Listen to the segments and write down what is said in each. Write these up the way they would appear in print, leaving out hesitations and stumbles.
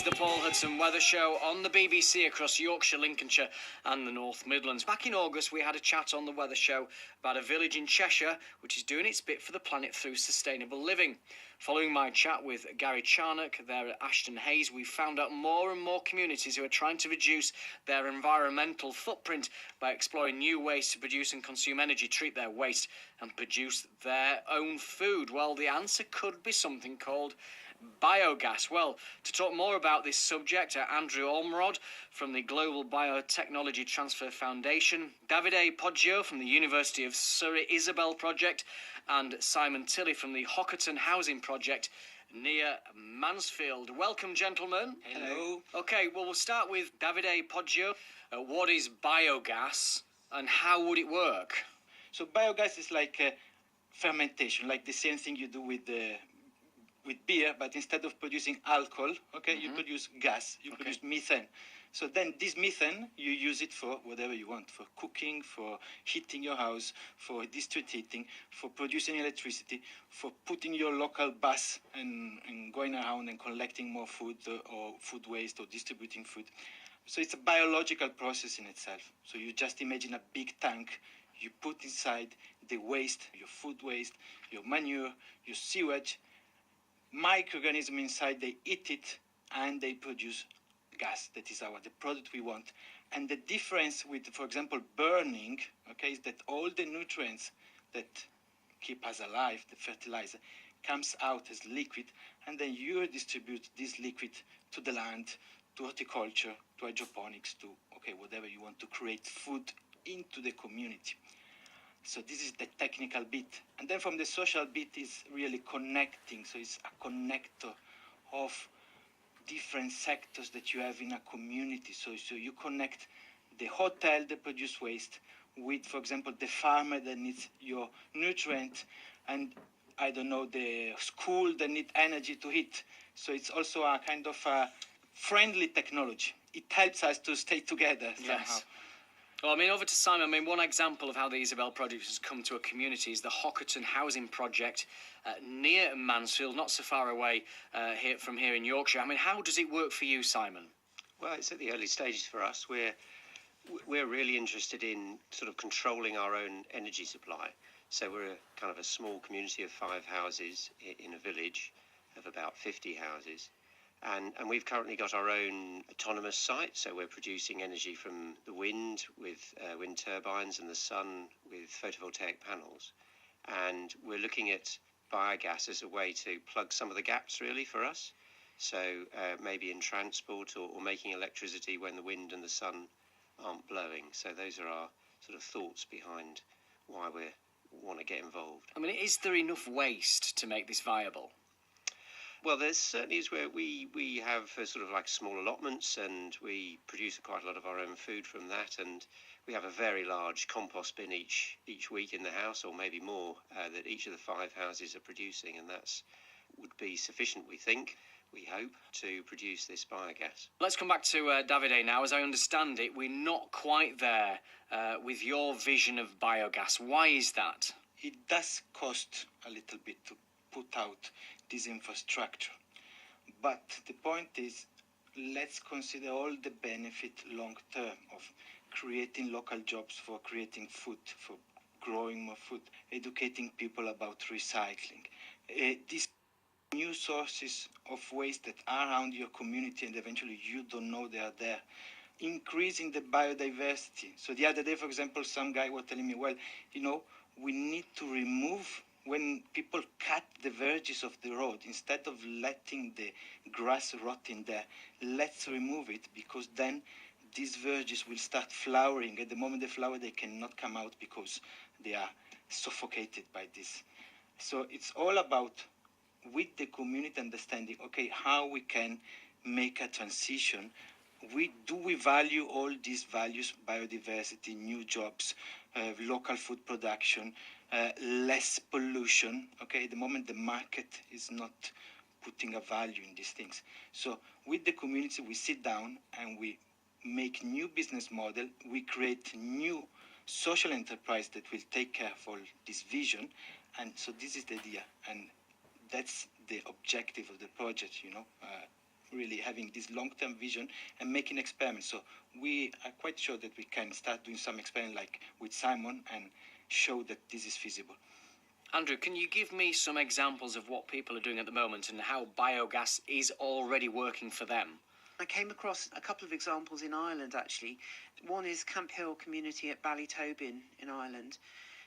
It's the Paul Hudson Weather Show on the BBC across Yorkshire, Lincolnshire and the North Midlands. Back in August, we had a chat on the Weather Show about a village in Cheshire which is doing its bit for the planet through sustainable living. Following my chat with Gary Charnock there at Ashton Hayes, we found out more and more communities who are trying to reduce their environmental footprint by exploring new ways to produce and consume energy, treat their waste and produce their own food. Well, the answer could be something called biogas. Well, to talk more about this subject are Andrew Ormerod from the Global Biotechnology Transfer Foundation, Davide Poggio from the University of Surrey ISABEL project, and Simon Tilley from the Hudson Housing Project near Mansfield. Welcome, gentlemen. Hello. Okay, well, we'll start with Davide Poggio. What is biogas and how would it work? So biogas is like fermentation, like the same thing you do with beer, but instead of producing alcohol, you produce gas, you produce methane. So then this methane, you use it for whatever you want, for cooking, for heating your house, for district heating, for producing electricity, for putting your local bus and going around and collecting more food or food waste or distributing food. So it's a biological process in itself. So you just imagine a big tank, you put inside the waste, your food waste, your manure, your sewage, microorganisms inside, they eat it and they produce gas. That is the product we want. And the difference with, for example, burning, is that all the nutrients that keep us alive, the fertilizer, comes out as liquid, and then you distribute this liquid to the land, to horticulture, to hydroponics, to whatever you want to create food into the community. So this is the technical bit. And then from the social bit is really connecting. So it's a connector of different sectors that you have in a community. So you connect the hotel that produce waste with, for example, the farmer that needs your nutrient, and the school that needs energy to heat. So it's also a kind of a friendly technology. It helps us to stay together somehow. Yes. Well, over to Simon. One example of how the ISABEL project has come to a community is the Hudson Housing Project near Mansfield, not so far away from here in Yorkshire. How does it work for you, Simon? Well, it's at the early stages for us. We're really interested in sort of controlling our own energy supply. So we're kind of a small community of 5 houses in a village of about 50 houses. And we've currently got our own autonomous site, so we're producing energy from the wind with wind turbines and the sun with photovoltaic panels. And we're looking at biogas as a way to plug some of the gaps really for us. So maybe in transport or making electricity when the wind and the sun aren't blowing. So those are our sort of thoughts behind why we want to get involved. Is there enough waste to make this viable? Well, there certainly is where we have sort of like small allotments, and we produce quite a lot of our own food from that, and we have a very large compost bin each week in the house, or maybe more, that each of the 5 houses are producing, and that's would be sufficient, we think, we hope, to produce this biogas. Let's come back to Davide now. As I understand it, we're not quite there with your vision of biogas. Why is that? It does cost a little bit to put out this infrastructure. But the point is, let's consider all the benefit long term of creating local jobs, for creating food, for growing more food, educating people about recycling. These new sources of waste that are around your community and eventually you don't know they are there. Increasing the biodiversity. So the other day, for example, some guy was telling me, we need to remove, when people cut the verges of the road, instead of letting the grass rot in there, let's remove it, because then these verges will start flowering. At the moment they flower, they cannot come out because they are suffocated by this. So it's all about, with the community, understanding, how we can make a transition. We value all these values: biodiversity, new jobs, local food production, less pollution. At the moment the market is not putting a value in these things. So with the community we sit down and we make new business model, we create new social enterprise that will take care of all this vision. And so this is the idea, and that's the objective of the project, really having this long-term vision and making experiments. So we are quite sure that we can start doing some experiments like with Simon and show that this is feasible. Andrew, can you give me some examples of what people are doing at the moment and how biogas is already working for them? I came across a couple of examples in Ireland, actually. One is Camp Hill Community at Ballytobin in Ireland.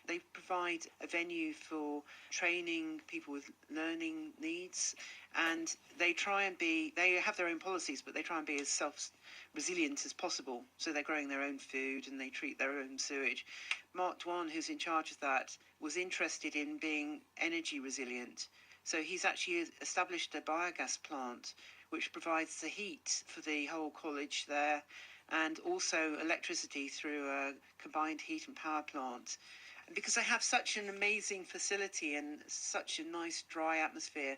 They provide a venue for training people with learning needs, and they have their own policies, but they try and be as self-resilient as possible. So they're growing their own food and they treat their own sewage. Mark Dwan, who's in charge of that, was interested in being energy resilient. So he's actually established a biogas plant which provides the heat for the whole college there, and also electricity through a combined heat and power plant. And because they have such an amazing facility and such a nice dry atmosphere,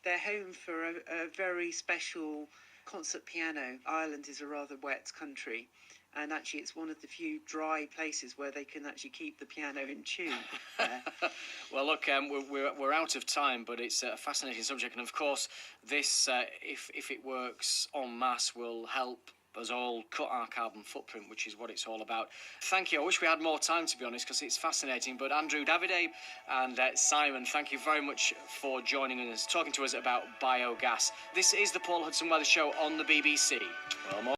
they're home for a very special concert piano. Ireland is a rather wet country, and actually it's one of the few dry places where they can actually keep the piano in tune. Well, look, we're out of time, but it's a fascinating subject, and of course, this, if it works en masse, will help us all cut our carbon footprint, which is what it's all about. Thank you. I wish we had more time, to be honest, because it's fascinating. But Andrew, Davide and Simon, thank you very much for joining us, talking to us about biogas. This is the Paul Hudson Weather Show on the BBC. Well, more